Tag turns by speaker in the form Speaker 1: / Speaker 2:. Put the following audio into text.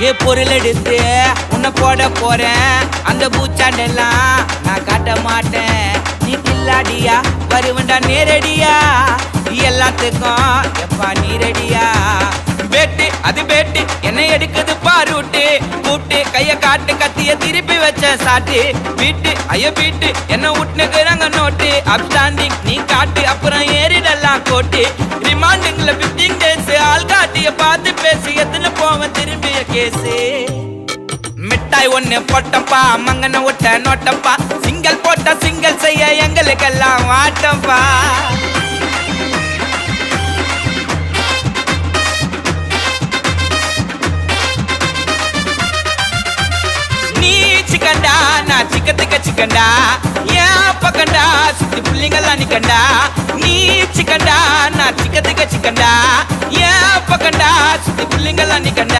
Speaker 1: ஏ பொருள் எடுத்து உன்னை போட போறேன். அந்த பூச்சாண்டெல்லாம் நான் காட்ட மாட்டேன். நீ கில்லாடியா வருவண்டா நேரடியா, எல்லாத்துக்கும் எப்பா நீரடியா. பேட்டு அது பேட்டு என்ன எடுக்குது பாருட்டு, கூப்பிட்டு கைய காட்டு கத்திய திருப்பி வச்ச சாட்டு. வீட்டு ஐயோ வீட்டு என்ன விட்டுனுக்குறாங்க நோட்டு. அப்ஸ்டாண்டிங் நீ காட்டு அப்புறம் ஏறிடலாம் கோட்டு. ரிமாண்டிங்ல 15 days ஆள் காட்டிய பார்த்து பேசி எத்தனை போவன் திரும்பிய கேசு. மிட்டாய் ஒண்ணு போட்டப்பா மங்கன விட்ட நோட்டப்பா, சிங்கல் போட்ட சிங்கல் செய்ய எங்களுக்கெல்லாம் வாட்டப்பா. நீ சிக்கண்டா நான் சிக்கத்துக்க சிக்கண்டா, ஏன் பக்கண்டா சுத்தி புள்ளிங்கெல்லாம் நிக்கண்டா. நீ சிக்கண்டா நான் சிக்கத்துக்க சிக்கண்டா, ஏன் பக்கண்டா சுத்தி புள்ளிங்கெல்லாம் நிக்கண்டா.